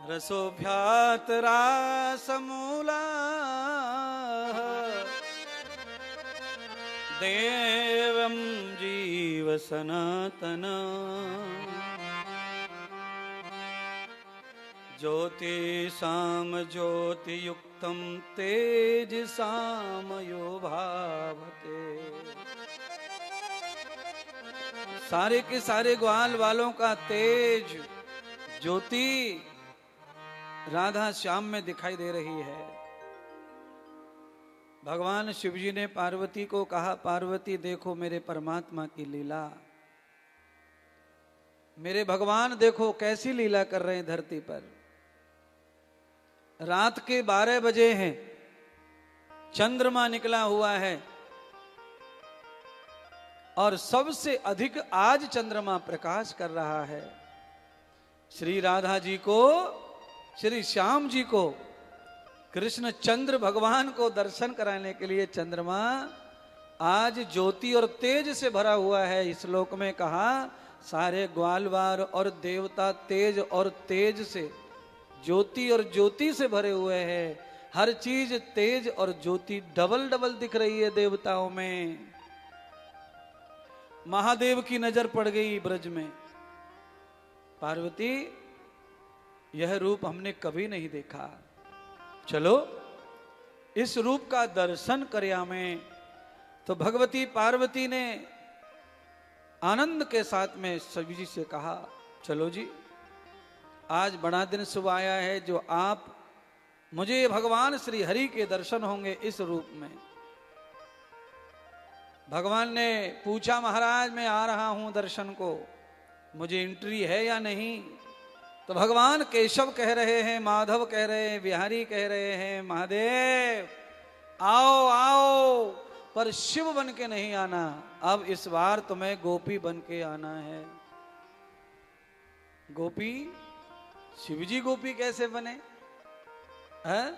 रसोभ्यात रासमूला देवं जीव सनातन ज्योति साम ज्योति युक्तम तेज सामयो भावते। सारे के सारे ग्वाल वालों का तेज ज्योति राधा श्याम में दिखाई दे रही है। भगवान शिवजी ने पार्वती को कहा, पार्वती देखो मेरे परमात्मा की लीला, मेरे भगवान देखो कैसी लीला कर रहे हैं धरती पर। रात के 12 बजे हैं, चंद्रमा निकला हुआ है और सबसे अधिक आज चंद्रमा प्रकाश कर रहा है। श्री राधा जी को, श्री श्याम जी को, कृष्ण चंद्र भगवान को दर्शन कराने के लिए चंद्रमा आज ज्योति और तेज से भरा हुआ है। इस श्लोक में कहा सारे ग्वालवार और देवता तेज और तेज से, ज्योति और ज्योति से भरे हुए हैं। हर चीज तेज और ज्योति डबल डबल दिख रही है देवताओं में। महादेव की नजर पड़ गई ब्रज में। पार्वती यह रूप हमने कभी नहीं देखा, चलो इस रूप का दर्शन करिया में। तो भगवती पार्वती ने आनंद के साथ में शिव जी से कहा, चलो जी आज बड़ा दिन शुभ आया है, जो आप मुझे भगवान श्री हरि के दर्शन होंगे इस रूप में। भगवान ने पूछा, महाराज मैं आ रहा हूं दर्शन को, मुझे एंट्री है या नहीं? तो भगवान केशव कह रहे हैं, माधव कह रहे हैं, बिहारी कह रहे हैं, महादेव आओ आओ, पर शिव बन के नहीं आना, अब इस बार तुम्हें गोपी बन के आना है। गोपी? शिवजी गोपी कैसे बने हैं?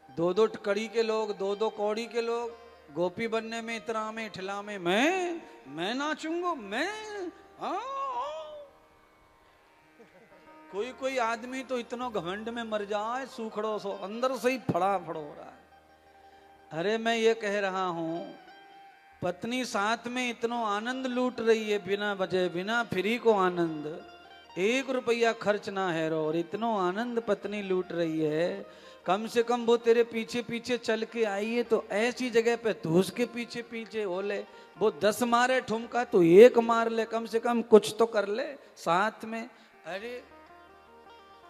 2-2 कड़ी के लोग, 2-2 कौड़ी के लोग, गोपी बनने में इतना में ठिला में मैं नाचूंगा, मैं कोई आदमी तो इतना घमंड में मर जाए, सूखड़ो सो अंदर से ही फड़ाफड़ हो रहा है। अरे मैं ये कह रहा हूं, पत्नी साथ में इतना आनंद लूट रही है, बिना वजह बिना फ्री को आनंद, 1 रुपया खर्च ना है और इतना आनंद पत्नी लूट रही है। कम से कम वो तेरे पीछे पीछे चल के आई है तो ऐसी जगह पे तू उसके पीछे पीछे हो ले। वो 10 मारे ठुमका तो 1 मार ले, कम से कम कुछ तो कर ले साथ में। अरे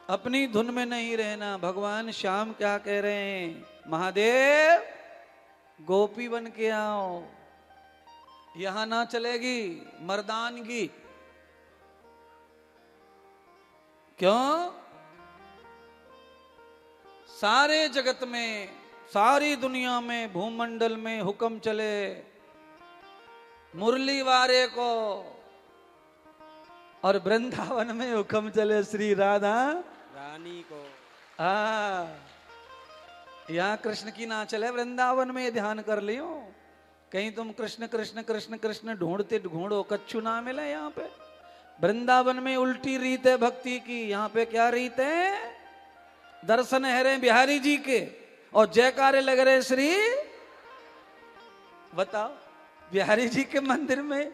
अपनी धुन में नहीं रहना। भगवान श्याम क्या कह रहे हैं, महादेव गोपी बन के आओ, यहां ना चलेगी मर्दानगी। क्यों? सारे जगत में, सारी दुनिया में, भूमंडल में हुक्म चले मुरली वारे को, और वृंदावन में हुक्म चले श्री राधा रानी को। यहाँ कृष्ण की ना चले, वृंदावन में ध्यान कर लियो। कहीं तुम कृष्ण कृष्ण कृष्ण कृष्ण ढूंढते ढूंढो, कच्छु ना मिले। यहाँ पे वृंदावन में उल्टी रीत है भक्ति की। यहाँ पे क्या रीत है? दर्शन है रहे बिहारी जी के और जयकारे लग रहे श्री। बताओ, बिहारी जी के मंदिर में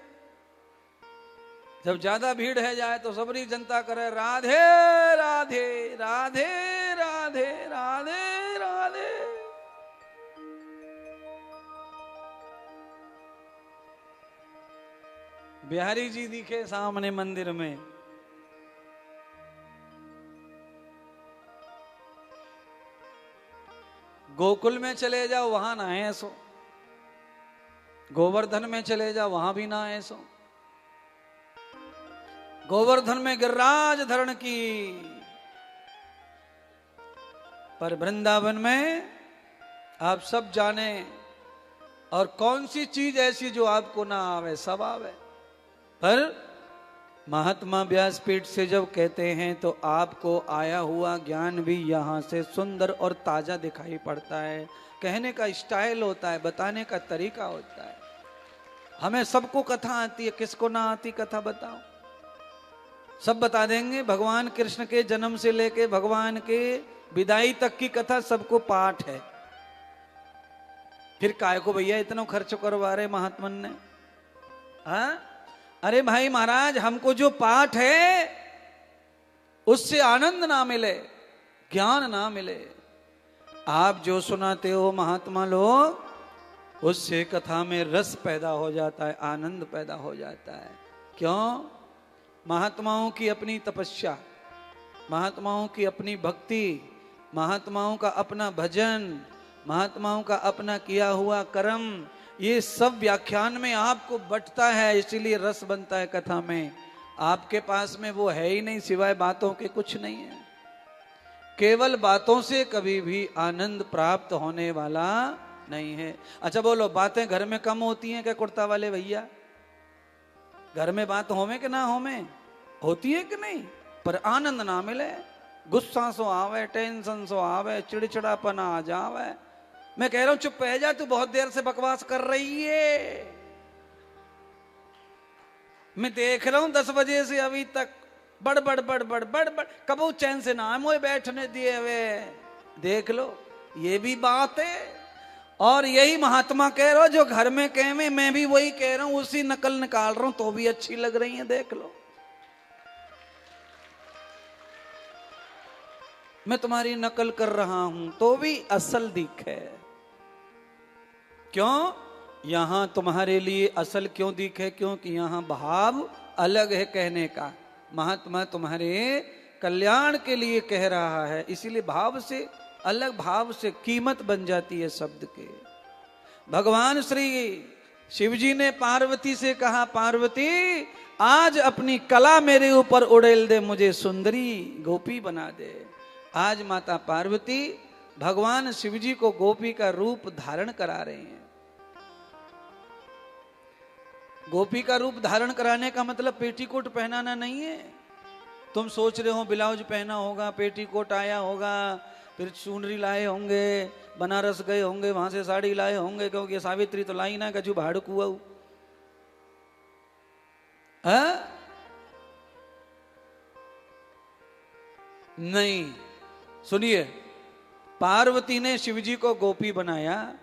जब ज्यादा भीड़ है जाए तो सबरी जनता करे राधे राधे राधे राधे राधे राधे। बिहारी जी दिखे सामने मंदिर में, गोकुल में चले जाओ वहां ना ऐसो, गोवर्धन में चले जाओ वहां भी ना ऐसो। गोवर्धन में गिरिराज धरण की, पर वृंदावन में आप सब जाने। और कौन सी चीज ऐसी जो आपको ना आवे? सब आवे। पर महात्मा व्यासपीठ से जब कहते हैं तो आपको आया हुआ ज्ञान भी यहाँ से सुंदर और ताजा दिखाई पड़ता है। कहने का स्टाइल होता है, बताने का तरीका होता है। हमें सबको कथा आती है, किसको ना आती कथा बताओ? सब बता देंगे। भगवान कृष्ण के जन्म से लेके भगवान के विदाई तक की कथा सबको पाठ है। फिर काय को भैया इतना खर्च करवा रहे महात्मन ने? हाँ, अरे भाई महाराज, हमको जो पाठ है उससे आनंद ना मिले, ज्ञान ना मिले, आप जो सुनाते हो महात्मा लोग, उससे कथा में रस पैदा हो जाता है, आनंद पैदा हो जाता है। क्यों? महात्माओं की अपनी तपस्या, महात्माओं की अपनी भक्ति, महात्माओं का अपना भजन, महात्माओं का अपना किया हुआ कर्म, ये सब व्याख्यान में आपको बटता है, इसीलिए रस बनता है कथा में। आपके पास में वो है ही नहीं, सिवाय बातों के कुछ नहीं है। केवल बातों से कभी भी आनंद प्राप्त होने वाला नहीं है। अच्छा बोलो, बातें घर में कम होती हैं क्या कुर्ता वाले भैया? घर में बात होवे कि ना होवे? होती है कि नहीं? पर आनंद ना मिले, गुस्सा सो आवे, टेंशन सो आवे, चिड़चिड़ापन आ जावे। मैं कह रहा हूं चुप रह जा, तू बहुत देर से बकवास कर रही है। मैं देख रहा हूं 10 बजे से अभी तक बड़ बड़ बड़ बड़ बड़ बड़, कबू चैन से ना मोए बैठने दिए वे। देख लो, ये भी बात है। और यही महात्मा कह रहे हो जो घर में कहे, मैं भी वही कह रहा हूं, उसी नकल निकाल रहा हूं, तो भी अच्छी लग रही है। देख लो, मैं तुम्हारी नकल कर रहा हूं तो भी असल दिखे। क्यों? यहां तुम्हारे लिए असल क्यों दिखे? क्योंकि यहां भाव अलग है कहने का। महात्मा तुम्हारे कल्याण के लिए कह रहा है, इसीलिए भाव से अलग, भाव से कीमत बन जाती है शब्द के। भगवान श्री शिवजी ने पार्वती से कहा, पार्वती आज अपनी कला मेरे ऊपर उड़ेल दे, मुझे सुंदरी गोपी बना दे। आज माता पार्वती भगवान शिवजी को गोपी का रूप धारण करा रहे हैं। गोपी का रूप धारण कराने का मतलब पेटीकोट पहनाना नहीं है। तुम सोच रहे हो ब्लाउज पहना होगा, पेटीकोट आया होगा, फिर चुनरी लाए होंगे, बनारस गए होंगे, वहां से साड़ी लाए होंगे, क्योंकि सावित्री तो लाई ना, कछु भाड़ कुआ। नहीं, सुनिए, पार्वती ने शिवजी को गोपी बनाया।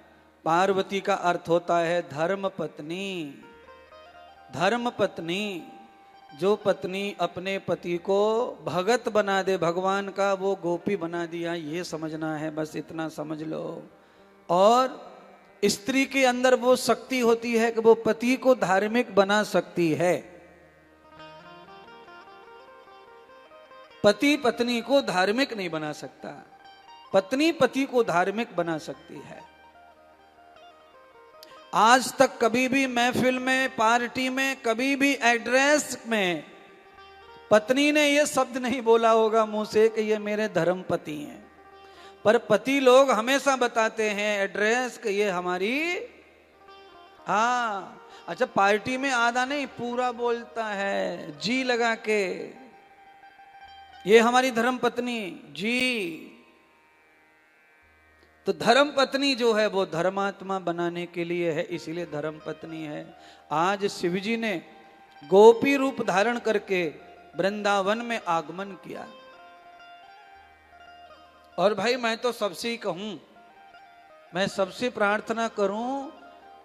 पार्वती का अर्थ होता है धर्म पत्नी। धर्म पत्नी, जो पत्नी अपने पति को भगत बना दे भगवान का, वो गोपी बना दिया, ये समझना है, बस इतना समझ लो। और स्त्री के अंदर वो शक्ति होती है कि वो पति को धार्मिक बना सकती है। पति पत्नी को धार्मिक नहीं बना सकता, पत्नी पति को धार्मिक बना सकती है। आज तक कभी भी महफिल में, पार्टी में, कभी भी एड्रेस में पत्नी ने यह शब्द नहीं बोला होगा मुंह से कि ये मेरे धर्म पति हैं, पर पति लोग हमेशा बताते हैं एड्रेस कि ये हमारी। अच्छा, पार्टी में आधा नहीं पूरा बोलता है जी लगा के, ये हमारी धर्म पत्नी जी। तो धर्म पत्नी जो है वो धर्मात्मा बनाने के लिए है, इसीलिए धर्म पत्नी है। आज शिवजी ने गोपी रूप धारण करके वृंदावन में आगमन किया। और भाई मैं तो सबसे ही कहूं, मैं सबसे प्रार्थना करूं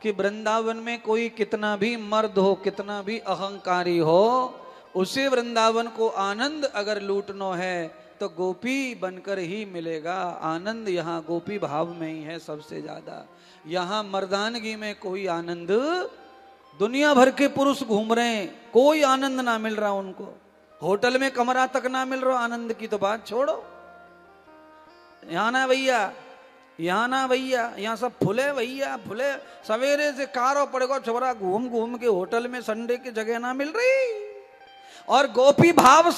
कि वृंदावन में कोई कितना भी मर्द हो, कितना भी अहंकारी हो, उसे वृंदावन को आनंद अगर लूटना है तो गोपी बनकर ही मिलेगा। आनंद यहाँ गोपी भाव में ही है सबसे ज्यादा। यहाँ मर्दानगी में कोई आनंद, दुनिया भर के पुरुष घूम रहे हैं, कोई आनंद ना मिल रहा उनको। होटल में कमरा तक ना मिल रहा, आनंद की तो बात छोड़ो। यहाँ ना भैया, यहाँ ना भैया, यहाँ सब फुले भैया, फुले। सवेरे से कारो पड़ेगा छोरा, घूम घूम के होटल में संडे की जगह ना मिल रही। और गोपी भाव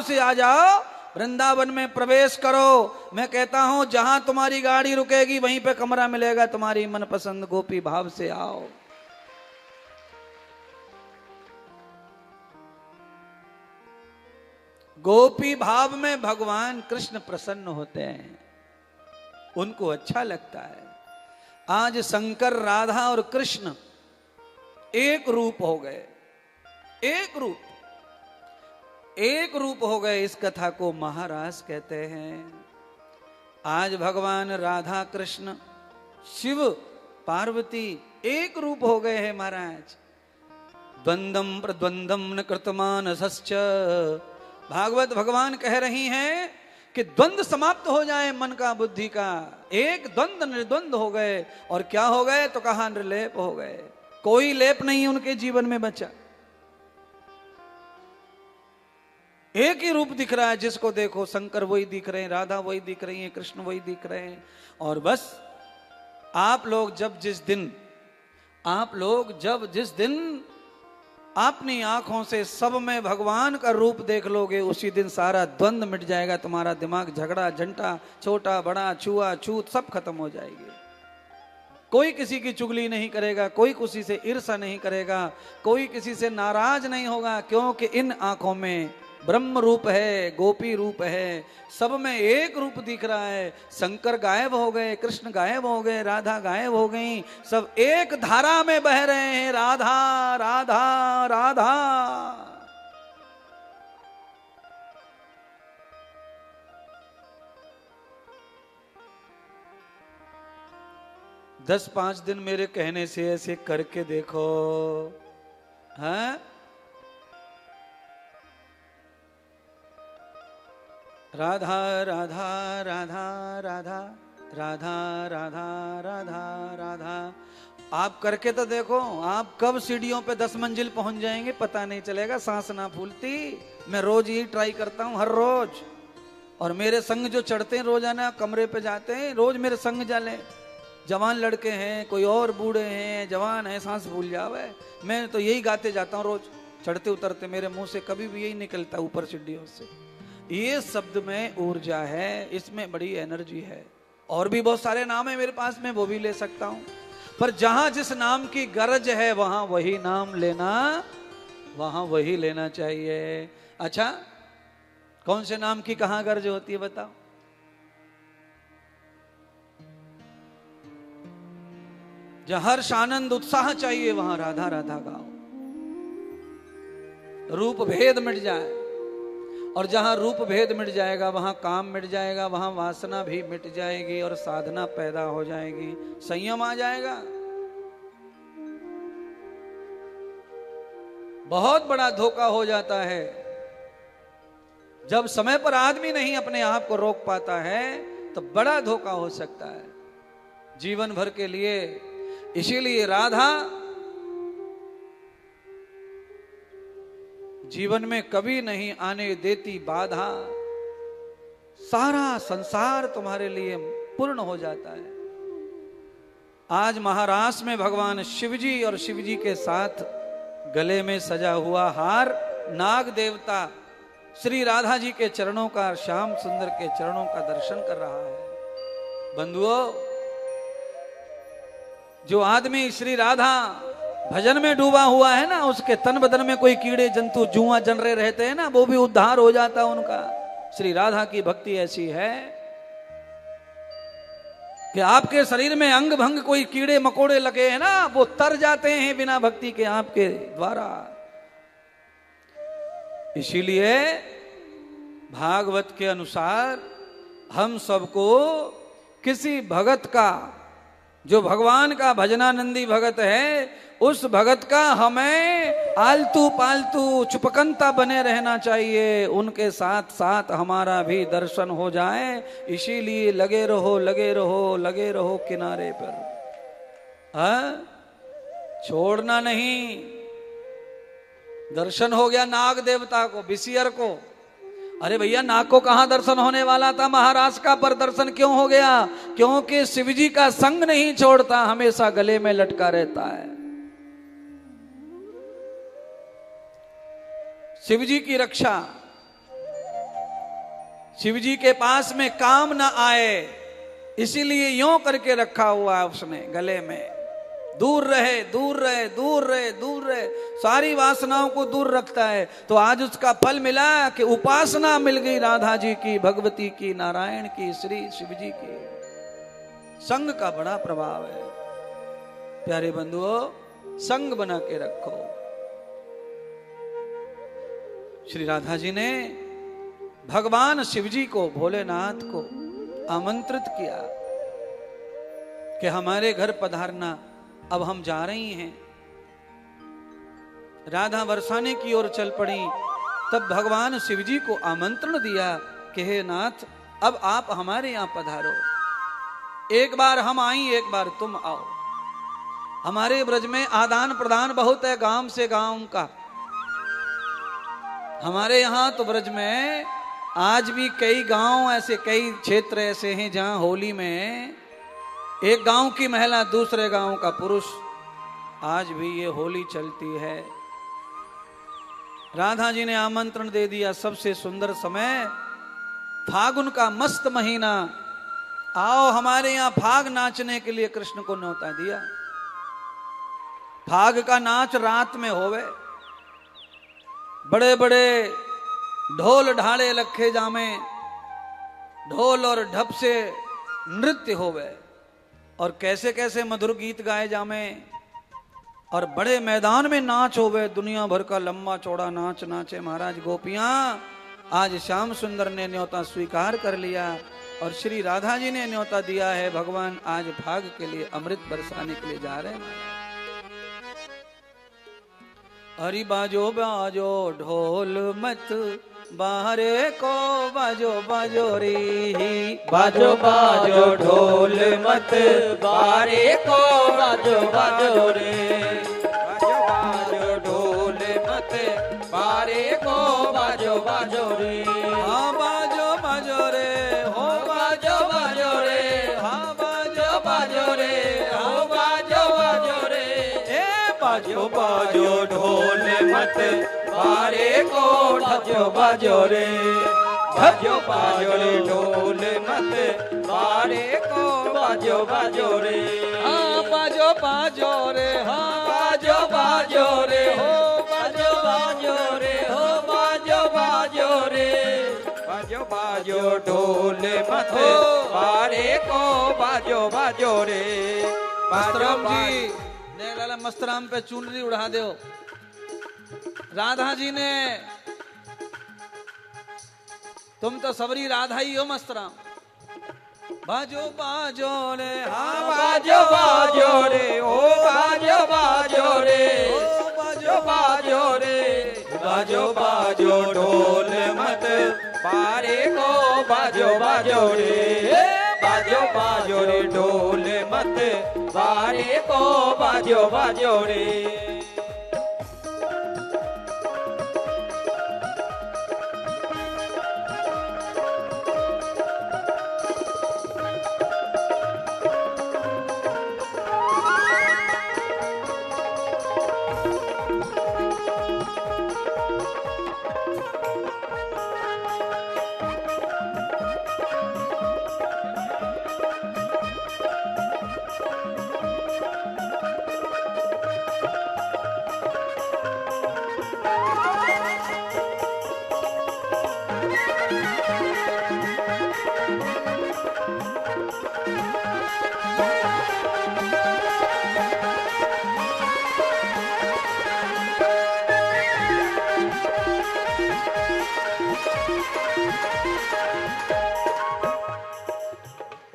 से आ जाओ, वृंदावन में प्रवेश करो। मैं कहता हूं जहां तुम्हारी गाड़ी रुकेगी वहीं पे कमरा मिलेगा तुम्हारी मनपसंद। गोपी भाव से आओ। गोपी भाव में भगवान कृष्ण प्रसन्न होते हैं, उनको अच्छा लगता है। आज शंकर, राधा और कृष्ण एक रूप हो गए, एक रूप। एक रूप हो गए, इस कथा को महारास कहते हैं। आज भगवान राधा कृष्ण शिव पार्वती एक रूप हो गए हैं महाराज। द्वंद्वम प्रद्वंद्वम न कृतमानसश्च। भागवत भगवान कह रही हैं कि द्वंद्व समाप्त हो जाए मन का, बुद्धि का। एक द्वंद्व निर्द्वंद हो गए। और क्या हो गए? तो कहा निर्लेप हो गए। कोई लेप नहीं उनके जीवन में बचा। एक ही रूप दिख रहा है, जिसको देखो शंकर वही दिख रहे हैं, राधा वही दिख रही है, कृष्ण वही दिख रहे हैं। और बस आप लोग जब जिस दिन अपनी आंखों से सब में भगवान का रूप देख लोगे, उसी दिन सारा द्वंद्व मिट जाएगा। तुम्हारा दिमाग, झगड़ा झंटा, छोटा बड़ा, छुआ छूत सब खत्म हो जाएगी। कोई किसी की चुगली नहीं करेगा, कोई किसी से ईर्ष्या नहीं करेगा, कोई किसी से नाराज नहीं होगा, क्योंकि इन आंखों में ब्रह्म रूप है, गोपी रूप है, सब में एक रूप दिख रहा है। शंकर गायब हो गए, कृष्ण गायब हो गए, राधा गायब हो गई, सब एक धारा में बह रहे हैं, राधा राधा राधा। 10-5 दिन मेरे कहने से ऐसे करके देखो, हाँ? राधा राधा राधा राधा राधा राधा राधा राधा। आप करके तो देखो, आप कब सीढ़ियों पे 10 मंजिल पहुंच जाएंगे पता नहीं चलेगा, सांस ना फूलती। मैं रोज यही ट्राई करता हूं, हर रोज। और मेरे संग जो चढ़ते हैं रोजाना, कमरे पे जाते हैं, रोज मेरे संग जाले। जवान लड़के हैं, कोई और बूढ़े हैं, जवान है, सांस भूल जावे, मैं तो यही गाते जाता हूँ रोज। चढ़ते उतरते मेरे मुंह से कभी भी यही निकलता ऊपर सीढ़ियों से। ये शब्द में ऊर्जा है, इसमें बड़ी एनर्जी है। और भी बहुत सारे नाम है मेरे पास में, वो भी ले सकता हूं। पर जहां जिस नाम की गरज है वहां वही नाम लेना, वहां वही लेना चाहिए। अच्छा, कौन से नाम की कहां गरज होती है बताओ? जहां हर्ष आनंद उत्साह चाहिए वहां राधा राधा गाओ, रूप भेद मिट जाए। और जहां रूप भेद मिट जाएगा वहां काम मिट जाएगा, वहां वासना भी मिट जाएगी और साधना पैदा हो जाएगी, संयम आ जाएगा। बहुत बड़ा धोखा हो जाता है जब समय पर आदमी नहीं अपने आप को रोक पाता है, तो बड़ा धोखा हो सकता है जीवन भर के लिए। इसीलिए राधा जीवन में कभी नहीं आने देती बाधा। सारा संसार तुम्हारे लिए पूर्ण हो जाता है। आज महाराष्ट्र में भगवान शिवजी और शिवजी के साथ गले में सजा हुआ हार नाग देवता श्री राधा जी के चरणों का, श्याम सुंदर के चरणों का दर्शन कर रहा है। बंधुओं, जो आदमी श्री राधा भजन में डूबा हुआ है ना, उसके तन बदन में कोई कीड़े जंतु जुआ जनरे रहते हैं ना, वो भी उद्धार हो जाता है उनका। श्री राधा की भक्ति ऐसी है कि आपके शरीर में अंग भंग कोई कीड़े मकोड़े लगे हैं ना, वो तर जाते हैं बिना भक्ति के आपके द्वारा। इसीलिए भागवत के अनुसार हम सबको किसी भगत का, जो भगवान का भजनानंदी भगत है, उस भगत का हमें आलतू पालतू चुपकंता बने रहना चाहिए। उनके साथ साथ हमारा भी दर्शन हो जाए। इसीलिए लगे रहो लगे रहो लगे रहो किनारे पर, हाँ? छोड़ना नहीं। दर्शन हो गया नाग देवता को, बिसियर को। अरे भैया, नाग को कहां दर्शन होने वाला था महाराज का, पर दर्शन क्यों हो गया? क्योंकि शिवजी का संग नहीं छोड़ता, हमेशा गले में लटका रहता है। शिवजी की रक्षा, शिवजी के पास में काम ना आए, इसीलिए यूं करके रखा हुआ है उसने गले में। दूर रहे दूर रहे दूर रहे दूर रहे, सारी वासनाओं को दूर रखता है। तो आज उसका फल मिला कि उपासना मिल गई राधा जी की, भगवती की, नारायण की, श्री शिवजी की। संग का बड़ा प्रभाव है प्यारे बंधुओं, संग बना के रखो। श्री राधा जी ने भगवान शिव जी को, भोलेनाथ को आमंत्रित किया कि हमारे घर पधारना, अब हम जा रही हैं। राधा बरसाने की ओर चल पड़ी। तब भगवान शिव जी को आमंत्रण दिया कि हे नाथ, अब आप हमारे यहां पधारो। एक बार हम आई, एक बार तुम आओ। हमारे ब्रज में आदान प्रदान बहुत है, गांव से गांव का। हमारे यहां तो ब्रज में आज भी कई गांव ऐसे, कई क्षेत्र ऐसे हैं जहां होली में एक गांव की महिला दूसरे गांव का पुरुष, आज भी ये होली चलती है। राधा जी ने आमंत्रण दे दिया। सबसे सुंदर समय फागुन का मस्त महीना, आओ हमारे यहां फाग नाचने के लिए कृष्ण को न्योता दिया। फाग का नाच रात में होवे, बड़े बड़े ढोल ढाले लखे जामे, ढोल और ढप से नृत्य होवे, और कैसे कैसे मधुर गीत गाए जामे, और बड़े मैदान में नाच होवे। दुनिया भर का लंबा चौड़ा नाच नाचे महाराज गोपियां। आज श्याम सुंदर ने न्योता स्वीकार कर लिया और श्री राधा जी ने न्योता दिया है। भगवान आज फाग के लिए अमृत बरसाने के लिए जा रहे हैं। हरि बाजो बाजो ढोल मत बाहरे को, बाजो बाजो रे, बाजो बाजो ढोल मत बारे को, बाजो बाजो रे, बाजो बाजो ढोल मत बारे को, बाजो बाजो रे, हाँ बाजो बाजो रे, हो बाजो बाजो रे, हाँ बाजो बाजो रे, हो बाजो बाजो रे, ए बाजो बाजो ढोल मत बारे को, बाजो बाजो रे, बाजो बाजो रे ढोल मत बारे को, बाजो बाजो रे, हाँ बाजो बाजो रे, हाँ बाजो बाजो रे, हो बाजो बाजो रे, हो बाजो बाजो रे, बाजो बाजो ढोल मत बारे को, बाजो बाजो रे, मस्तराम जी ने लाला मस्तराम पे चुनरी उड़ा दो। राधा जी ने, तुम तो सबरी राधा ही हो मस्तराम। बाजो बाजो रे, हाँ बाजो बाजो रे, ओ बाजो बाजो रे, ओ बाजो बाजो रे, बाजो बाजो ढोल मत बारे को, बाजो बाजो रे, बाजो बाजो रे ढोल मत बारे को, बाजो बाजो रे।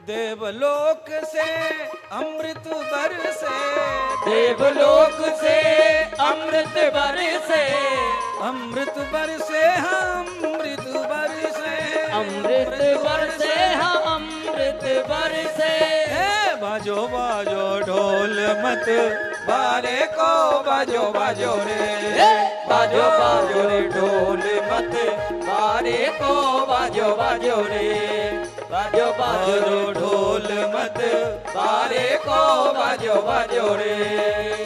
देवलोक से अमृत बरसे, देवलोक से अमृत बरसे, अमृत बरसे, अमृत बरसे, अमृत बरसे, अमृत बरसे, बाजो बाजो ढोल मत बारे को, बाजो बाजो रे, बाजो बाजो रे ढोल मत बारे को, बाजो बाजो रे, बाजो बाजो ढोल मत बारे को, बाजो बाजो रे,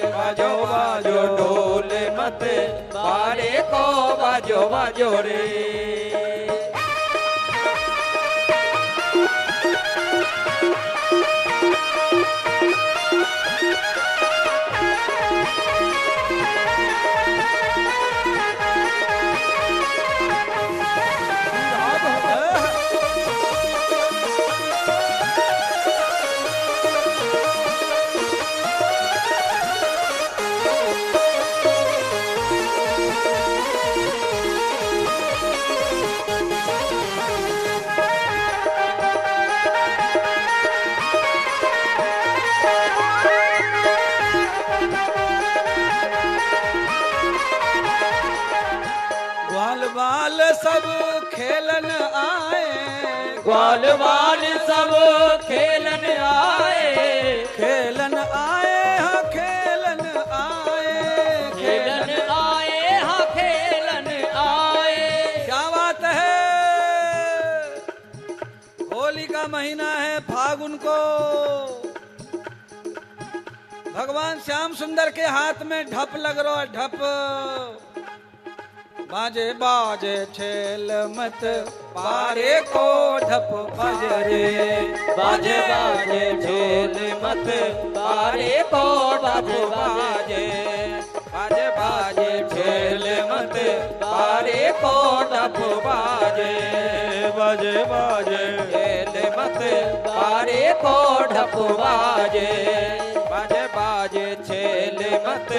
बाजो बाजो ढोल मत बारे को, बाजो बाजो रे। बाल सब खेलन आए, ग्वाल बाल सब खेलन आए, खेलन आए हाँ खेलन आए, खेलन आए हाँ खेलन आए। क्या बात है। होली का महीना है फागुन को, भगवान श्याम सुंदर के हाथ में ढप लग रहा है, ढप। बाजे बाजे छेल मत बारे को ढप बजरे, बाजे बाजे झोल मत बारे को ढप बाजे, बाजे बाजे झोल मत बारे को ढप बाजे, बाजे बाजे झोल मत बारे को ढप बाजे, बाजे बाजे छेल मत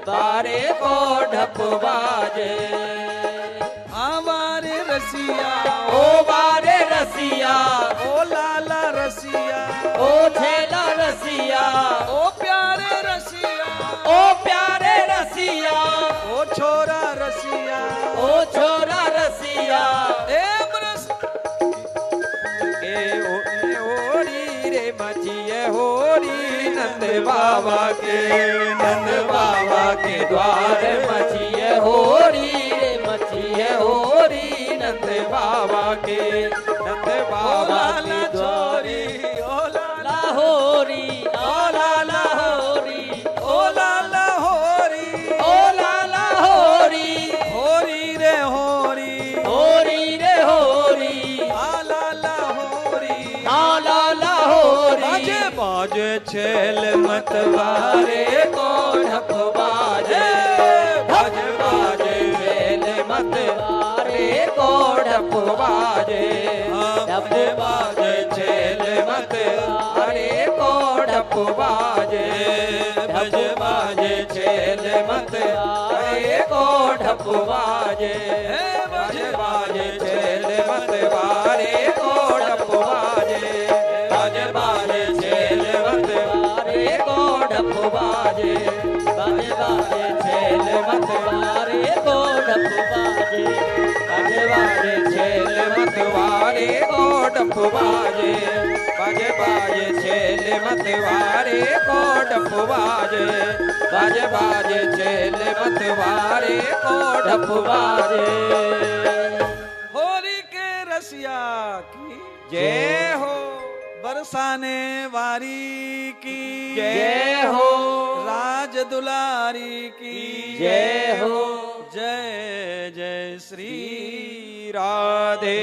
बारे को ढप बाजे। हमारे रसिया ओ बारे रसिया, ओ लाला रसिया, ओ छेला रसिया, ओ प्यारे रसिया, ओ प्यारे रसिया, ओ छोरा रसिया, ओ छोरा रसिया। ए बरस होरी रे मचिए होरी नंद बाबा के, नंद बाबा के द्वार मचिए होरी रे मचिए होरी नंद बाबा के, नंद बाबा की द्वारी। ओ लाला होरी ओ लाला होरी, ओ लाला होरी, ओ लाला होरी, होरी रे होरी, होरी रे होरी, आ लाला होरी, आ लाला होरी। बाजे बाजे छेल मत बारे को ढप बाजे, बाजे बाजे छेल मत बारे को ढप बाजे, ढप बाजे छेल मत बारे को ढप बाजे, ढप बाजे छेल मत बारे को ढप बाजे, बाजे बाजे छेल मत बारे को ढप बाजे, बाजे बाजे छेल मत बारे को ढप बाजे, बाजे बाजे छेल मत बारे को ढप बाजे, बाजे बाजे छेल मत बारे को ढप बाजे, बाजे बाजे छेल मत बारे को ढप बाजे, बाजे बाजे छेल मत बारे को ढप बाजे। होली के रसिया की जय हो, बरसाने वारी की जय हो, राज दुलारी की जय हो, जय जय श्री राधे।